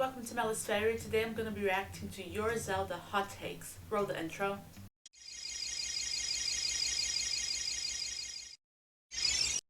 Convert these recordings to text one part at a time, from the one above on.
welcome to Melis Fairy. Today I'm going to be reacting to your Zelda hot takes. Roll the intro.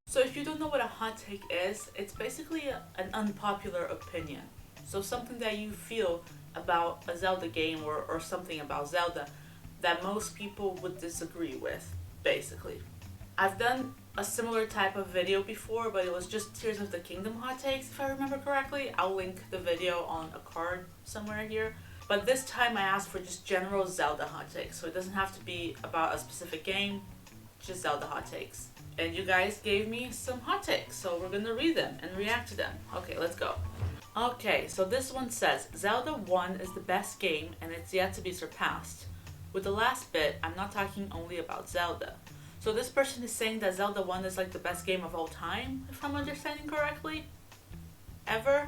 So if you don't know what a hot take is, it's basically an unpopular opinion. So something that you feel about a Zelda game or something about Zelda that most people would disagree with, basically. I've done a similar type of video before, but it was just Tears of the Kingdom hot takes, if I remember correctly. I'll link the video on a card somewhere here. But this time I asked for just general Zelda hot takes, so it doesn't have to be about a specific game, just Zelda hot takes. And you guys gave me some hot takes, so we're gonna read them and react to them. Okay, let's go. Okay, so this one says, Zelda 1 is the best game and it's yet to be surpassed. With the last bit, I'm not talking only about Zelda. So this person is saying that Zelda 1 is like the best game of all time, if I'm understanding correctly? Ever?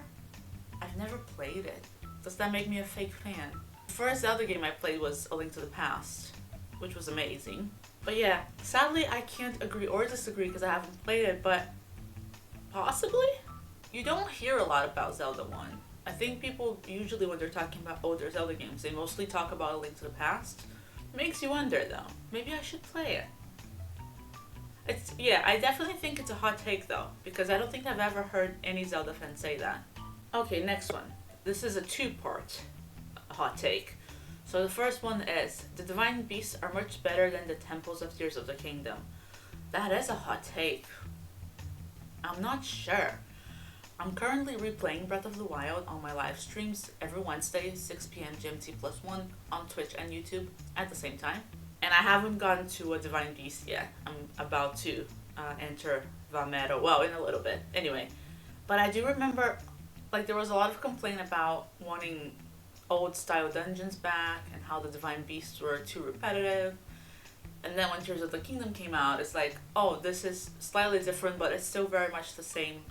I've never played it. Does that make me a fake fan? The first Zelda game I played was A Link to the Past, which was amazing. But yeah, sadly I can't agree or disagree because I haven't played it, but possibly? You don't hear a lot about Zelda 1. I think people usually when they're talking about older Zelda games, they mostly talk about A Link to the Past. Makes you wonder though, maybe I should play it. Yeah, I definitely think it's a hot take though, because I don't think I've ever heard any Zelda fan say that. Okay, next one. This is a two-part hot take. So the first one is, the Divine Beasts are much better than the Temples of Tears of the Kingdom. That is a hot take. I'm not sure. I'm currently replaying Breath of the Wild on my live streams every Wednesday, 6 p.m. GMT+1 on Twitch and YouTube at the same time. And I haven't gotten to a Divine Beast yet. I'm about to enter Valmero, well, in a little bit. Anyway, but I do remember, like, there was a lot of complaint about wanting old style dungeons back and how the Divine Beasts were too repetitive. And then when Tears of the Kingdom came out, it's like, oh, this is slightly different, but it's still very much the same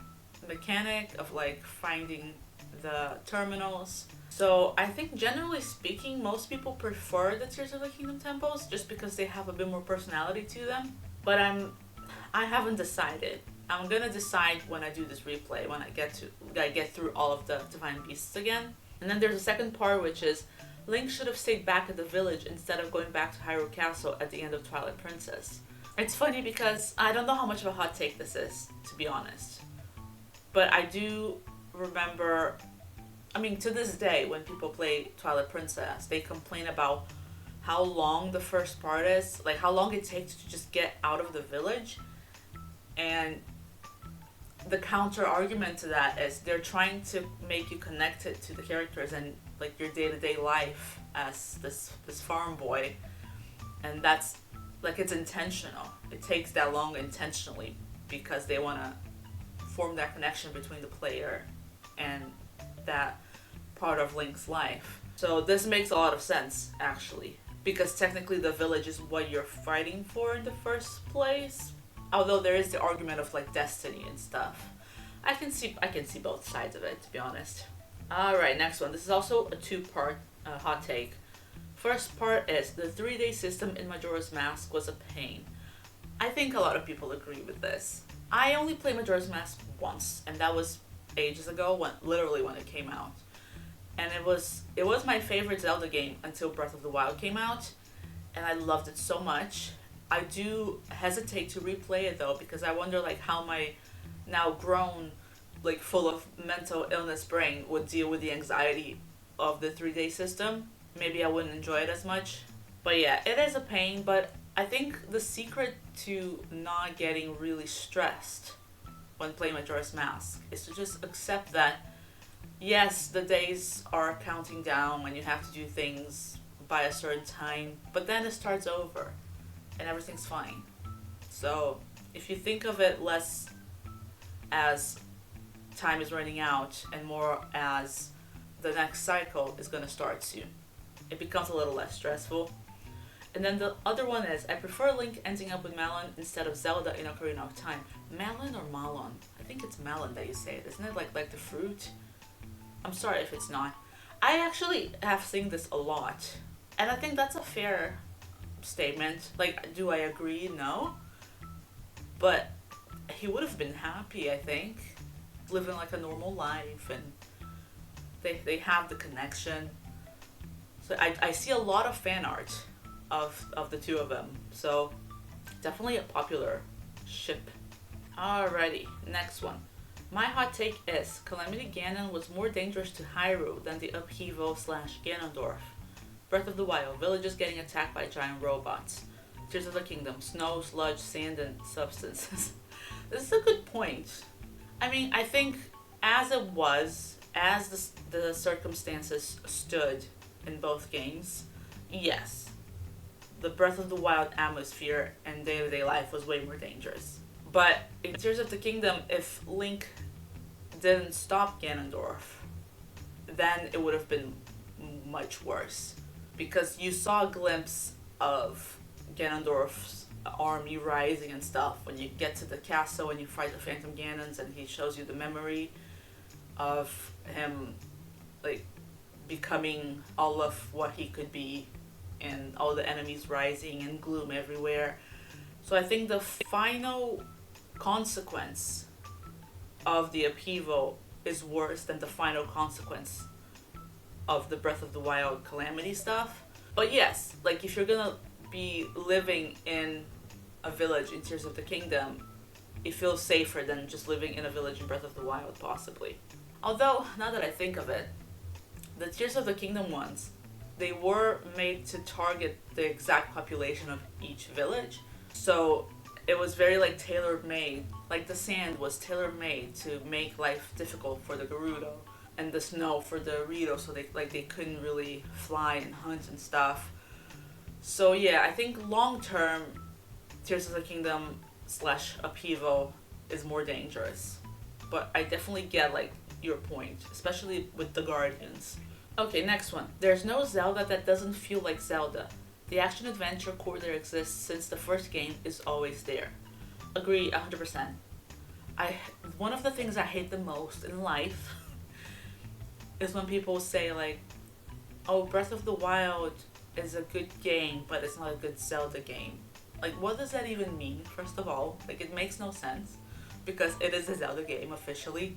mechanic of like finding the terminals. So I think generally speaking, most people prefer the Tears of the Kingdom temples just because they have a bit more personality to them. But I haven't decided. I'm gonna decide when I do this replay, when I get through all of the Divine Beasts again. And then there's a second part, which is Link should have stayed back at the village instead of going back to Hyrule Castle at the end of Twilight Princess. It's funny because I don't know how much of a hot take this is, to be honest. But I do remember, I mean, to this day, when people play Twilight Princess, they complain about how long the first part is, like how long it takes to just get out of the village. And the counter argument to that is they're trying to make you connected to the characters and like your day-to-day life as this farm boy. And that's, like, it's intentional. It takes that long intentionally because they want to form that connection between the player and that part of Link's life. So this makes a lot of sense, actually, because technically the village is what you're fighting for in the first place. Although there is the argument of like destiny and stuff. I can see both sides of it, to be honest. Alright, next one. This is also a two-part hot take. First part is, the 3-day system in Majora's Mask was a pain. I think a lot of people agree with this. I only played Majora's Mask once, and that was ages ago, literally when it came out. And it was my favorite Zelda game until Breath of the Wild came out, and I loved it so much. I do hesitate to replay it though, because I wonder like how my now grown, like full of mental illness brain would deal with the anxiety of the 3-day system. Maybe I wouldn't enjoy it as much. But yeah, it is a pain, but I think the secret to not getting really stressed when playing Majora's Mask is to just accept that, yes, the days are counting down when you have to do things by a certain time, but then it starts over and everything's fine. So if you think of it less as time is running out and more as the next cycle is going to start soon, it becomes a little less stressful. And then the other one is, I prefer Link ending up with Malon instead of Zelda in Ocarina of Time. Malon or Malon? I think it's Malon that you say it, isn't it? Like the fruit? I'm sorry if it's not. I actually have seen this a lot, and I think that's a fair statement. Like, do I agree? No. But he would have been happy, I think, living like a normal life and They have the connection. So I see a lot of fan art of the two of them. So definitely a popular ship. Alrighty, next one. My hot take is Calamity Ganon was more dangerous to Hyrule than the Upheaval / Ganondorf. Breath of the Wild, villages getting attacked by giant robots. Tears of the Kingdom, snow, sludge, sand, and substances. This is a good point. I mean, I think as it was, as the circumstances stood in both games, yes, the Breath of the Wild atmosphere and day-to-day life was way more dangerous. But in Tears of the Kingdom, if Link didn't stop Ganondorf, then it would have been much worse. Because you saw a glimpse of Ganondorf's army rising and stuff when you get to the castle and you fight the Phantom Ganons, and he shows you the memory of him like becoming all of what he could be, and all the enemies rising and gloom everywhere. So I think the final consequence of the upheaval is worse than the final consequence of the Breath of the Wild Calamity stuff. But yes, like if you're gonna be living in a village in Tears of the Kingdom, it feels safer than just living in a village in Breath of the Wild, possibly. Although, now that I think of it, the Tears of the Kingdom ones, they were made to target the exact population of each village. So it was very like tailor-made. Like the sand was tailor-made to make life difficult for the Gerudo, and the snow for the Rito, so they couldn't really fly and hunt and stuff. So yeah, I think long term, Tears of the Kingdom / Upheaval is more dangerous. But I definitely get like your point, especially with the Guardians. Okay, next one. There's no Zelda that doesn't feel like Zelda. The action-adventure core that exists since the first game is always there. Agree 100%. One of the things I hate the most in life is when people say like, oh, Breath of the Wild is a good game, but it's not a good Zelda game. Like, what does that even mean, first of all? Like, it makes no sense, because it is a Zelda game officially.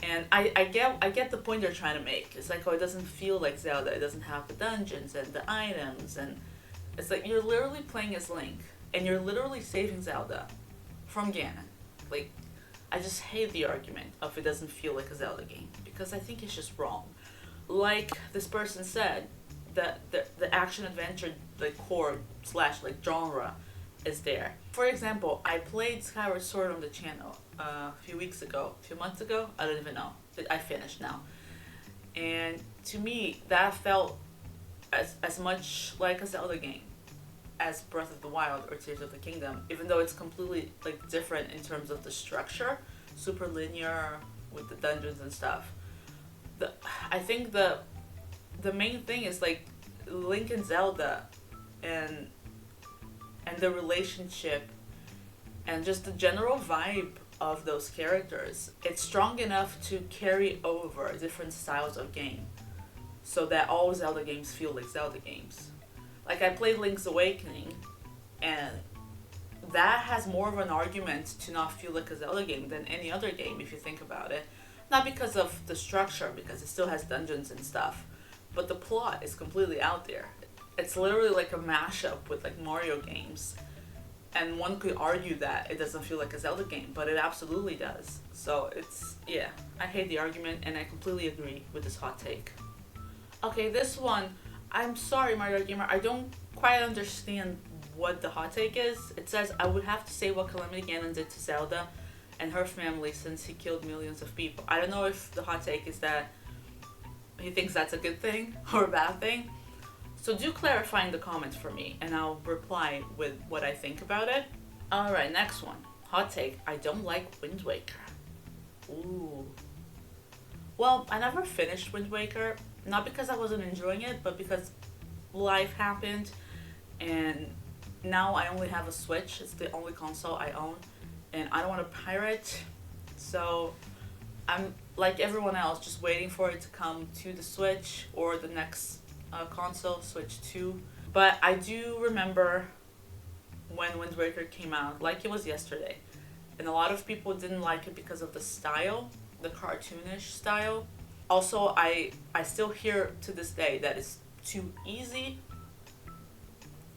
And I get the point they're trying to make. It's like, oh, it doesn't feel like Zelda. It doesn't have the dungeons and the items, and it's like you're literally playing as Link, and you're literally saving Zelda from Ganon. Like, I just hate the argument of it doesn't feel like a Zelda game, because I think it's just wrong. Like this person said, that the action adventure like core / like genre is there. For example, I played Skyward Sword on the channel a few months ago, I don't even know. I finished now. And to me, that felt as much like a Zelda game as Breath of the Wild or Tears of the Kingdom, even though it's completely like different in terms of the structure, super linear with the dungeons and stuff. I think the main thing is like Link and Zelda and the relationship and just the general vibe of those characters. It's strong enough to carry over different styles of game so that all Zelda games feel like Zelda games. Like I played Link's Awakening, and that has more of an argument to not feel like a Zelda game than any other game if you think about it. Not because of the structure, because it still has dungeons and stuff, but the plot is completely out there. It's literally like a mashup with like Mario games. And one could argue that it doesn't feel like a Zelda game, but it absolutely does. So it's, yeah, I hate the argument and I completely agree with this hot take. Okay, this one, I'm sorry Mario Gamer, I don't quite understand what the hot take is. It says, I would have to say what Calamity Ganon did to Zelda and her family since he killed millions of people. I don't know if the hot take is that he thinks that's a good thing or a bad thing. So do clarify in the comments for me, and I'll reply with what I think about it. Alright, next one. Hot take, I don't like Wind Waker. Ooh. Well, I never finished Wind Waker, not because I wasn't enjoying it, but because life happened, and now I only have a Switch. It's the only console I own, and I don't want to pirate, so I'm like everyone else, just waiting for it to come to the Switch or the next console, Switch 2. But I do remember when Wind Waker came out, like it was yesterday, and a lot of people didn't like it because of the style, the cartoonish style. Also, I still hear to this day that it's too easy,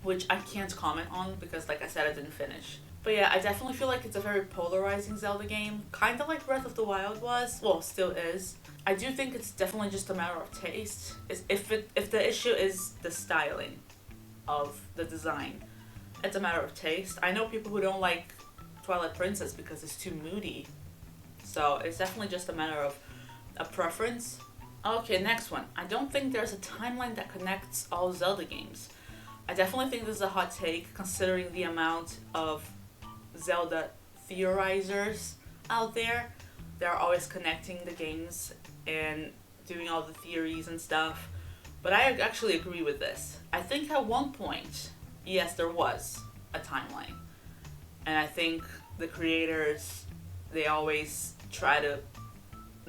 which I can't comment on because, like I said, I didn't finish. But yeah, I definitely feel like it's a very polarizing Zelda game, kind of like Breath of the Wild was, well, still is. I do think it's definitely just a matter of taste. If the issue is the styling of the design, it's a matter of taste. I know people who don't like Twilight Princess because it's too moody, so it's definitely just a matter of a preference. Okay, next one. I don't think there's a timeline that connects all Zelda games. I definitely think this is a hot take considering the amount of Zelda theorizers out there. They're always connecting the games and doing all the theories and stuff. But I actually agree with this. I think at one point, yes, there was a timeline. And I think the creators, they always try to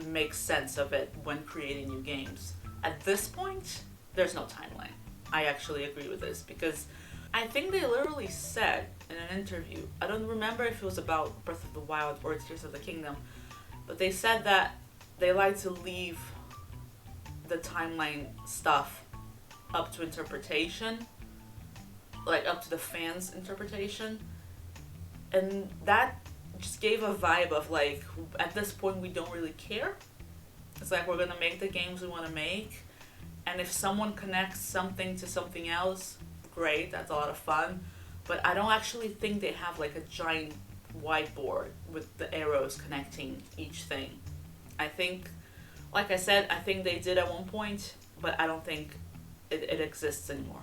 make sense of it when creating new games. At this point, there's no timeline. I actually agree with this because I think they literally said in an interview, I don't remember if it was about Breath of the Wild or Tears of the Kingdom, but they said that they like to leave the timeline stuff up to interpretation, like up to the fans' interpretation. And that just gave a vibe of like, at this point we don't really care. It's like we're gonna make the games we want to make, and if someone connects something to something else, great, that's a lot of fun. But I don't actually think they have like a giant whiteboard with the arrows connecting each thing. I think, like I said, I think they did at one point, but I don't think it exists anymore.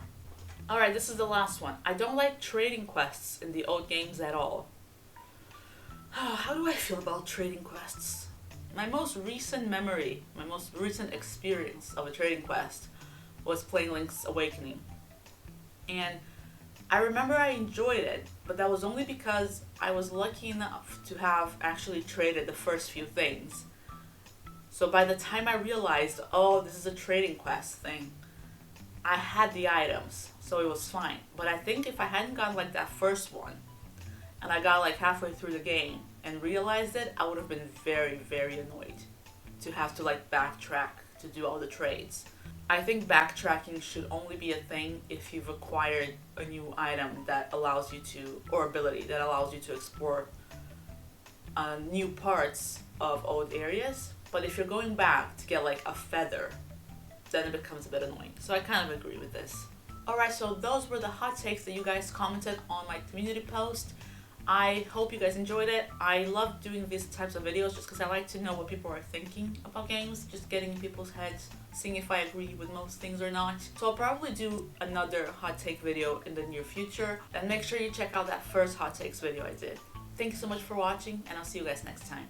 Alright, this is the last one. I don't like trading quests in the old games at all. How do I feel about trading quests? My most recent memory, my most recent experience of a trading quest was playing Link's Awakening. And I remember I enjoyed it, but that was only because I was lucky enough to have actually traded the first few things. So by the time I realized, oh, this is a trading quest thing, I had the items, so it was fine. But I think if I hadn't gotten like that first one, and I got like halfway through the game and realized it, I would have been very, very annoyed to have to like backtrack to do all the trades. I think backtracking should only be a thing if you've acquired a new item that allows you to, or ability that allows you to explore new parts of old areas. But if you're going back to get like a feather, then it becomes a bit annoying. So I kind of agree with this. Alright, so those were the hot takes that you guys commented on my community post. I hope you guys enjoyed it. I love doing these types of videos just because I like to know what people are thinking about games, just getting in people's heads, seeing if I agree with most things or not. So I'll probably do another hot take video in the near future, and make sure you check out that first hot takes video I did. Thank you so much for watching, and I'll see you guys next time.